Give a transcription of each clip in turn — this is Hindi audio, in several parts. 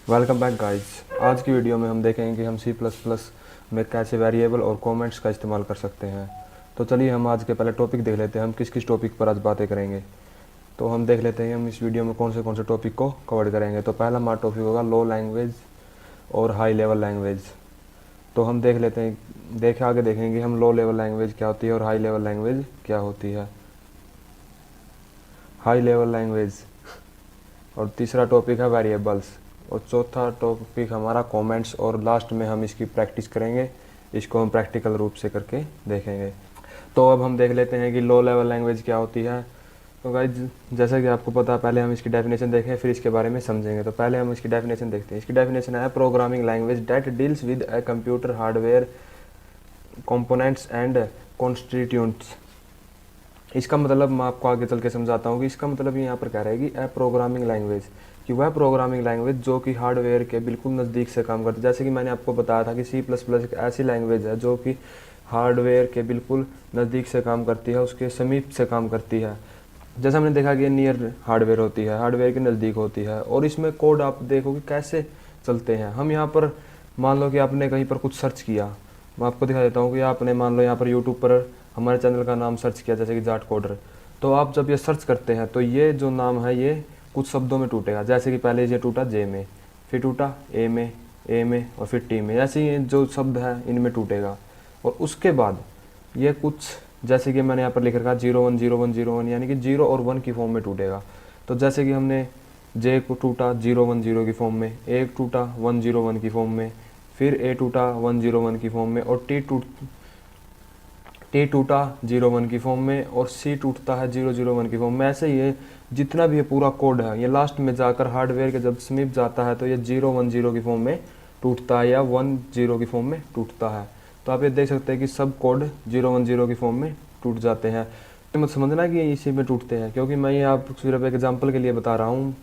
Welcome back guys. आज की वीडियो में हम देखेंगे कि हम सी प्लस प्लस में कैसे वेरिएबल और कमेंट्स का इस्तेमाल कर सकते हैं। तो चलिए हम आज के पहले टॉपिक देख लेते हैं, हम किस किस टॉपिक पर आज बातें करेंगे। तो हम देख लेते हैं हम इस वीडियो में कौन से टॉपिक को कवर करेंगे। तो पहला हमारा टॉपिक होगा लो लैंग्वेज और हाई लेवल लैंग्वेज। तो हम देख लेते हैं, आगे देखेंगे हम लो लेवल लैंग्वेज क्या होती है और हाई लेवल लैंग्वेज क्या होती है। हाई लेवल लैंग्वेज और तीसरा टॉपिक है वेरिएबल्स और चौथा टॉपिक हमारा कमेंट्स और लास्ट में हम इसकी प्रैक्टिस करेंगे। इसको हम प्रैक्टिकल रूप से करके देखेंगे। तो अब हम देख लेते हैं कि लो लेवल लैंग्वेज क्या होती है। तो गाइस जैसा कि आपको पता है, पहले हम इसकी डेफिनेशन देखें फिर इसके बारे में समझेंगे। तो पहले हम इसकी डेफिनेशन देखते हैं। इसकी डेफिनेशन है programming language that deals with a computer hardware components and constituents. इसका मतलब मैं आपको आगे चल के समझाता हूँ कि इसका मतलब यहाँ पर कह रहा है कि ए प्रोग्रामिंग लैंग्वेज, कि वह प्रोग्रामिंग लैंग्वेज जो कि हार्डवेयर के बिल्कुल नज़दीक से काम करती है। जैसे कि मैंने आपको बताया था कि सी प्लस प्लस एक ऐसी लैंग्वेज है जो कि हार्डवेयर के बिल्कुल नज़दीक से काम करती है, उसके समीप से काम करती है। जैसा हमने देखा कि नियर हार्डवेयर होती है, हार्डवेयर के नज़दीक होती है। और इसमें कोड आप देखो कि कैसे चलते हैं। हम यहाँ पर मान लो कि आपने कहीं पर कुछ सर्च किया, मैं आपको दिखा देता हूँ कि आपने मान लो यहाँ पर यूट्यूब पर हमारे चैनल का नाम सर्च किया जैसे कि जाट कोडर। तो आप जब ये सर्च करते हैं तो ये जो नाम है ये कुछ शब्दों में टूटेगा। जैसे कि पहले ये टूटा जे में, फिर टूटा ए में और फिर टी में। ऐसे ही जो शब्द है इनमें टूटेगा। और उसके बाद ये कुछ जैसे कि मैंने यहाँ पर लिख रखा 010101 यानी कि 0 और 1 की फॉर्म में टूटेगा। तो जैसे कि हमने जे को टूटा 010 की फॉर्म में, ए टूटा 101 की फॉर्म में, फिर ए टूटा 101 की फॉर्म में और टी टूटा 01 की फॉर्म में और सी टूटता है 001 की फॉर्म में। ऐसे ही जितना भी ये पूरा कोड है ये लास्ट में जाकर हार्डवेयर के जब समीप जाता है तो ये 010 की फॉर्म में टूटता है या 10 की फॉर्म में टूटता है। तो आप ये देख सकते हैं कि सब कोड 010 की फॉर्म में टूट जाते हैं। मत समझना कि ये इसी में टूटते हैं, क्योंकि मैं ये आप सिर्फ एक एग्जाम्पल के लिए बता रहा हूँ।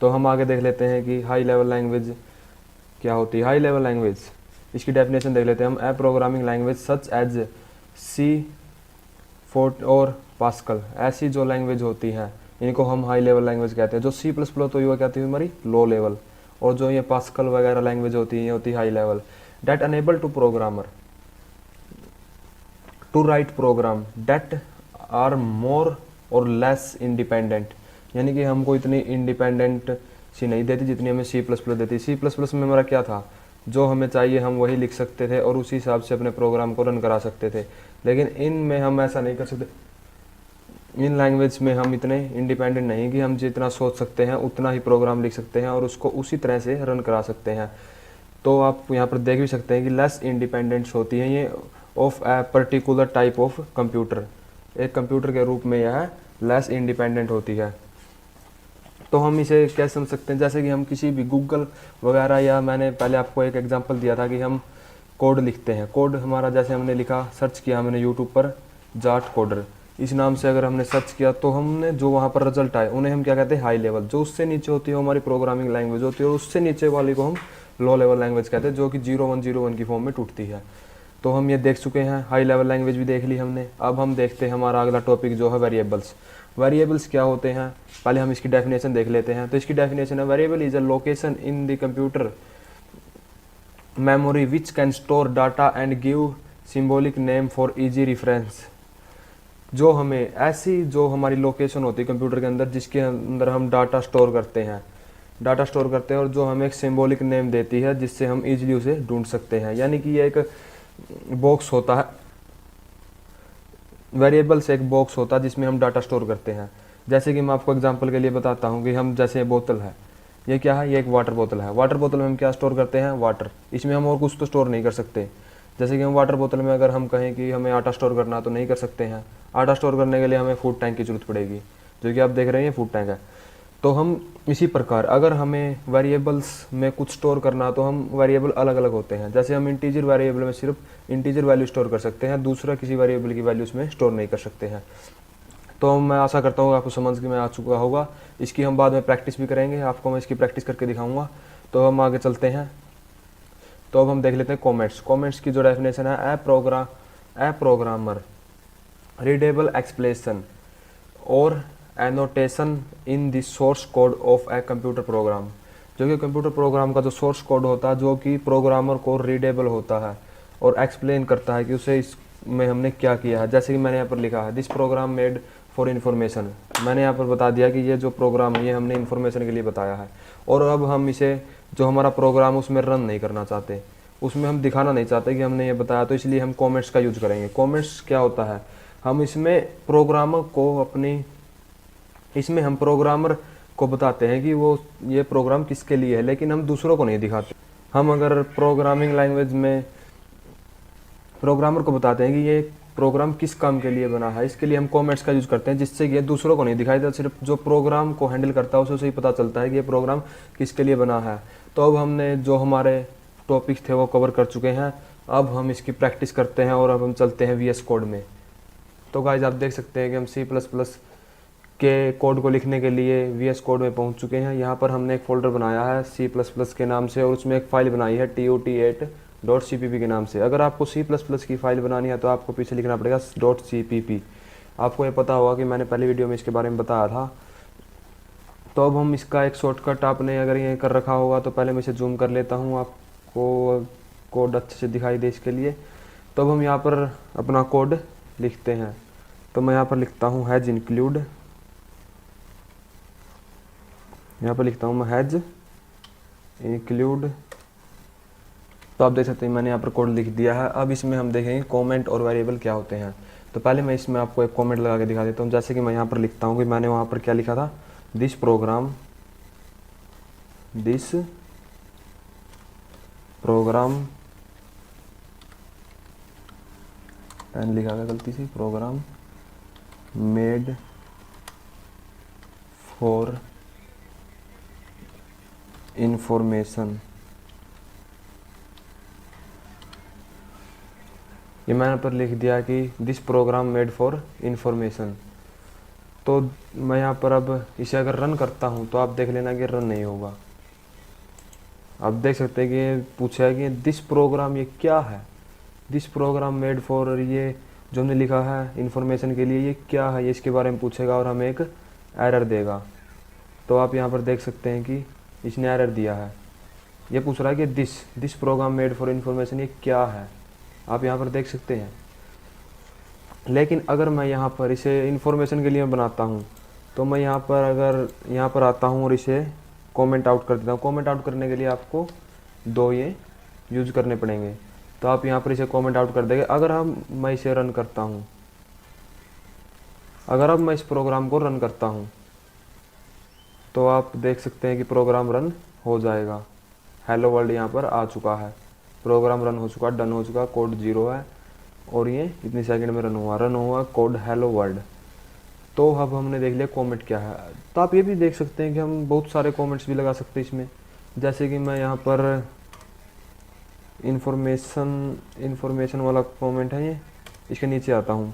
तो हम आगे देख लेते हैं कि हाई लेवल लैंग्वेज क्या होती है। हाई लेवल लैंग्वेज, इसकी डेफिनेशन देख लेते हैं हम। A programming language such as C fort और पास्कल, ऐसी जो लैंग्वेज होती हैं इनको हम हाई लेवल लैंग्वेज कहते हैं। जो सी प्लस प्लस तो ये कहती है हमारी लो लेवल, और जो ये पास्कल वगैरह लैंग्वेज होती है ये होती है high level. That enable to programmer to write program that are more or less independent, यानी कि हमको इतनी इंडिपेंडेंट सी नहीं देती जितनी हमें सी प्लस प्लस देती। सी प्लस प्लस में हमारा क्या था, जो हमें चाहिए हम वही लिख सकते थे और उसी हिसाब से अपने प्रोग्राम को रन करा सकते थे। लेकिन इन में हम ऐसा नहीं कर सकते। इन लैंग्वेज में हम इतने इंडिपेंडेंट नहीं कि हम जितना सोच सकते हैं उतना ही प्रोग्राम लिख सकते हैं और उसको उसी तरह से रन करा सकते हैं। तो आप यहाँ पर देख भी सकते हैं कि लेस इंडिपेंडेंस होती है ये of a particular type of computer. एक कंप्यूटर के रूप में यह लेस इंडिपेंडेंट होती है। तो हम इसे कैसे समझ सकते हैं, जैसे कि हम किसी भी गूगल वगैरह, या मैंने पहले आपको एक एग्जांपल दिया था कि हम कोड लिखते हैं। कोड हमारा जैसे हमने लिखा, सर्च किया हमने यूट्यूब पर जाट कोडर इस नाम से अगर हमने सर्च किया तो हमने जो वहाँ पर रिजल्ट आए उन्हें हम क्या कहते हैं, हाई लेवल। जो उससे नीचे होती है हमारी प्रोग्रामिंग लैंग्वेज होती है और उससे नीचे वाली को हम लो लेवल लैंग्वेज कहते हैं, जो कि 0101 की फॉर्म में टूटती है। तो हम ये देख चुके हैं, हाई लेवल लैंग्वेज भी देख ली हमने। अब हम देखते हैं हमारा अगला टॉपिक जो है वेरिएबल्स। वेरिएबल्स क्या होते हैं, पहले हम इसकी डेफिनेशन देख लेते हैं। तो इसकी डेफिनेशन है variable is a location in the computer memory which can store data and give symbolic name for easy reference। जो हमें ऐसी जो हमारी लोकेशन होती है कंप्यूटर के अंदर जिसके अंदर हम डाटा स्टोर करते हैं, और जो हमें एक सिंबॉलिक नेम देती है जिससे हम इजीली उसे ढूंढ सकते हैं। यानी कि ये एक बॉक्स होता है, वेरिएबल से एक बॉक्स होता है जिसमें हम डाटा स्टोर करते हैं। जैसे कि मैं आपको एग्जांपल के लिए बताता हूँ कि हम जैसे बोतल है, ये क्या है, ये एक वाटर बोतल है। वाटर बोतल में हम क्या स्टोर करते हैं, वाटर। इसमें हम और कुछ तो स्टोर नहीं कर सकते। जैसे कि हम वाटर बोतल में अगर हम कहें कि हमें आटा स्टोर करना तो नहीं कर सकते हैं। आटा स्टोर करने के लिए हमें फूड टैंक की जरूरत पड़ेगी, जो कि आप देख रहे हैं फूड टैंक है। तो हम इसी प्रकार अगर हमें वेरिएबल्स में कुछ स्टोर करना तो हम वेरिएबल अलग अलग होते हैं। जैसे हम इंटीजर वेरिएबल में सिर्फ इंटीजर वैल्यू स्टोर कर सकते हैं, दूसरा किसी वेरिएबल की वैल्यू उसमें स्टोर नहीं कर सकते हैं। तो मैं आशा करता हूँ आपको समझ में आ चुका होगा। इसकी हम बाद में प्रैक्टिस भी करेंगे, आपको मैं इसकी प्रैक्टिस करके दिखाऊंगा। तो हम आगे चलते हैं। तो अब हम देख लेते हैं कमेंट्स। कमेंट्स की जो डेफिनेशन है, ए प्रोग्रामर रीडेबल एक्सप्लेनेशन और annotation in the source code of a computer program. जो कि कंप्यूटर प्रोग्राम का जो सोर्स कोड होता है, जो कि प्रोग्रामर को रीडेबल होता है और एक्सप्लेन करता है कि उसे इसमें हमने क्या किया है। जैसे कि मैंने यहाँ पर लिखा है this program made for information, मैंने यहाँ पर बता दिया कि ये जो प्रोग्राम है ये हमने इन्फॉर्मेशन के लिए बताया है। और अब हम इसे जो हमारा प्रोग्राम उसमें रन नहीं करना चाहते, उसमें हम दिखाना नहीं चाहते कि हमने ये बताया, तो इसलिए हम कमेंट्स का यूज करेंगे। कमेंट्स क्या होता है, हम इसमें प्रोग्रामर को इसमें हम प्रोग्रामर को बताते हैं कि वो ये प्रोग्राम किसके लिए है, लेकिन हम दूसरों को नहीं दिखाते। हम अगर प्रोग्रामिंग लैंग्वेज में प्रोग्रामर को बताते हैं कि ये प्रोग्राम किस काम के लिए बना है, इसके लिए हम कमेंट्स का यूज करते हैं, जिससे कि ये दूसरों को नहीं दिखाई देता, सिर्फ जो प्रोग्राम को हैंडल करता है उसे ही पता चलता है कि ये प्रोग्राम किसके लिए बना है। तो अब हमने जो हमारे टॉपिक थे वो कवर कर चुके हैं, अब हम इसकी प्रैक्टिस करते हैं और अब हम चलते हैं VS कोड में। तो गाइस आप देख सकते हैं कि हम C++ के कोड को लिखने के लिए VS कोड में पहुंच चुके हैं। यहाँ पर हमने एक फ़ोल्डर बनाया है C++ के नाम से और उसमें एक फ़ाइल बनाई है tut8.cpp के नाम से। अगर आपको C++ की फ़ाइल बनानी है तो आपको पीछे लिखना पड़ेगा .cpp। आपको ये पता होगा कि मैंने पहले वीडियो में इसके बारे में बताया था। तो अब हम इसका एक शॉर्टकट, आपने अगर ये कर रखा होगा तो पहले मैं इसे जूम कर लेता हूँ, आपको कोड अच्छे से दिखाई दे इसके लिए। तो अब हम यहाँ पर अपना कोड लिखते हैं। तो मैं यहाँ पर लिखता हूँ हैज इंक्लूड, यहाँ पर लिखता हूँ मैं हैज इंक्लूड। तो आप देख सकते हैं मैंने यहाँ पर कोड लिख दिया है। अब इसमें हम देखेंगे कमेंट और वेरिएबल क्या होते हैं। तो पहले मैं इसमें आपको एक कमेंट लगा के दिखा देता हूँ। जैसे कि मैं यहाँ पर लिखता हूँ कि मैंने वहाँ पर क्या लिखा था, दिस प्रोग्राम पेन लिखा गया गलती से, प्रोग्राम मेड फॉर इंफॉर्मेशन। ये मैंने पर लिख दिया कि this program made for information. तो मैं यहाँ पर अब इसे अगर रन करता हूँ तो आप देख लेना कि रन नहीं होगा। आप देख सकते हैं कि ये पूछा है कि दिस प्रोग्राम ये क्या है, दिस प्रोग्राम मेड फॉर, ये जो हमने लिखा है इंफॉर्मेशन के लिए, ये क्या है, ये इसके बारे में पूछेगा और हमें एक एरर देगा। तो आप यहाँ पर देख सकते हैं कि इसने एरर दिया है। ये पूछ रहा है कि this program made for information ये क्या है, आप यहाँ पर देख सकते हैं। लेकिन अगर मैं यहाँ पर इसे इंफॉर्मेशन के लिए बनाता हूँ तो मैं यहाँ पर अगर यहाँ पर आता हूँ और इसे कमेंट आउट कर देता हूँ। कमेंट आउट करने के लिए आपको दो ये यूज करने पड़ेंगे। तो आप यहाँ पर इसे कमेंट आउट कर देंगे। अगर मैं इसे रन करता हूँ, अगर अब मैं इस प्रोग्राम को रन करता हूँ तो आप देख सकते हैं कि प्रोग्राम रन हो जाएगा। हेलो वर्ल्ड यहाँ पर आ चुका है, प्रोग्राम रन हो चुका, डन हो चुका, कोड 0 है और ये इतनी सेकंड में रन हुआ कोड हेलो वर्ल्ड। तो अब हमने देख लिया कमेंट क्या है। तो आप ये भी देख सकते हैं कि हम बहुत सारे कमेंट्स भी लगा सकते हैं इसमें। जैसे कि मैं यहाँ पर इन्फॉर्मेशन वाला कमेंट है, ये इसके नीचे आता हूँ,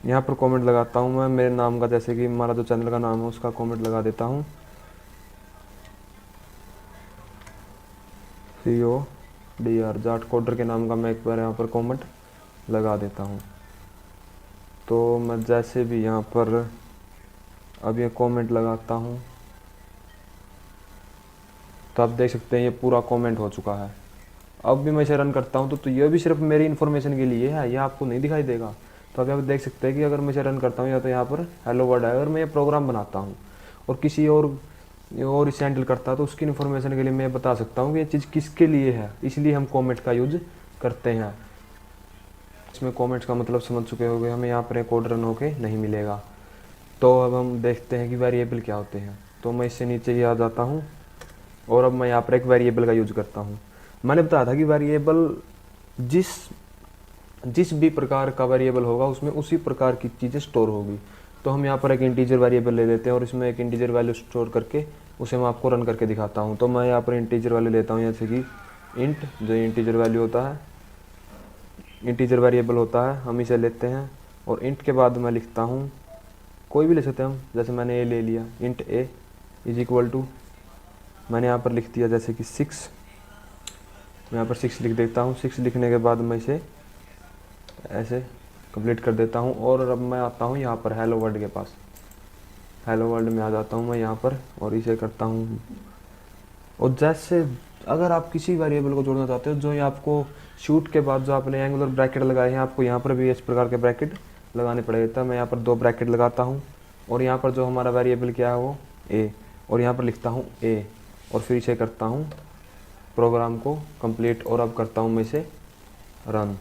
यहाँ पर कमेंट लगाता हूँ मैं मेरे नाम का, जैसे कि हमारा जो चैनल का नाम है उसका कमेंट लगा देता हूँ, CODR जाट कोडर के नाम का मैं एक बार यहाँ पर कमेंट लगा देता हूँ। तो मैं जैसे भी यहाँ पर अब ये कमेंट लगाता हूँ तो आप देख सकते हैं ये पूरा कमेंट हो चुका है। अब भी मैं इसे रन करता हूँ तो ये भी सिर्फ मेरी इन्फॉर्मेशन के लिए है, ये आपको नहीं दिखाई देगा। तो आप यहाँ पर देख सकते हैं कि अगर मैं इसे रन करता हूँ या तो यहाँ पर हेलो वर्ल्ड है। अगर मैं ये प्रोग्राम बनाता हूँ और किसी और इसे हैंडल करता है तो उसकी इन्फॉर्मेशन के लिए मैं बता सकता हूँ कि ये चीज़ किसके लिए है, इसलिए हम कमेंट का यूज करते हैं। इसमें कमेंट्स का मतलब समझ चुके होंगे, हमें यहाँ पर कोड रन होके नहीं मिलेगा। तो अब हम देखते हैं कि वेरिएबल क्या होते हैं। तो मैं इससे नीचे ही आ जाता हूँ और अब मैं यहाँ पर एक वेरिएबल का यूज करता हूँ। मैंने बताया था कि वेरिएबल जिस भी प्रकार का वेरिएबल होगा उसमें उसी प्रकार की चीज़ें स्टोर होगी। तो हम यहाँ पर एक इंटीजर वेरिएबल ले लेते हैं और इसमें एक इंटीजर वैल्यू स्टोर करके उसे मैं आपको रन करके दिखाता हूँ। तो मैं यहाँ पर इंटीजर वैल्यू लेता हूँ, जैसे कि इंट, जो इंटीजर वैल्यू होता है, इंटीजर वेरिएबल होता है, हम इसे लेते हैं और इंट के बाद मैं लिखता हूँ, कोई भी ले सकते हैं हम, जैसे मैंने ए ले लिया, int A is equal to, मैंने यहाँ पर लिख दिया जैसे कि 6, मैं यहाँ पर 6 लिख देता हूँ। 6 लिखने के बाद मैं इसे ऐसे कंप्लीट कर देता हूँ और अब मैं आता हूँ यहाँ पर हेलो वर्ल्ड के पास। हेलो वर्ल्ड में आ जाता हूँ मैं यहाँ पर और इसे करता हूँ और जैसे अगर आप किसी वेरिएबल को जोड़ना चाहते हो, जो ये आपको शूट के बाद जो आपने एंगुलर ब्रैकेट लगाए हैं, आपको यहाँ पर भी इस प्रकार के ब्रैकेट लगाने पड़ेगा। तब मैं यहाँ पर 2 ब्रैकेट लगाता हूँ और यहाँ पर जो हमारा वेरिएबल क्या है वो ए, और यहाँ पर लिखता हूँ ए, और फिर इसे करता हूँ प्रोग्राम को कंप्लीट, और अब करता हूँ मैं इसे रन।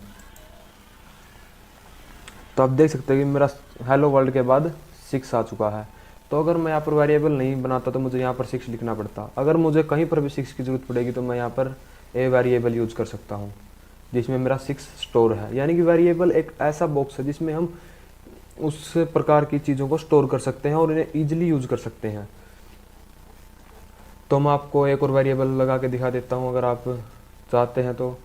तो आप देख सकते हैं कि मेरा हेलो वर्ल्ड के बाद 6 आ चुका है। तो अगर मैं यहाँ पर वेरिएबल नहीं बनाता तो मुझे यहाँ पर 6 लिखना पड़ता। अगर मुझे कहीं पर भी 6 की ज़रूरत पड़ेगी तो मैं यहाँ पर ए वेरिएबल यूज़ कर सकता हूँ जिसमें मेरा 6 स्टोर है। यानी कि वेरिएबल एक ऐसा बॉक्स है जिसमें हम उस प्रकार की चीज़ों को स्टोर कर सकते हैं और इन्हें ईजिली यूज़ कर सकते हैं। तो मैं आपको एक और वेरिएबल लगा के दिखा देता हूँ अगर आप चाहते हैं तो।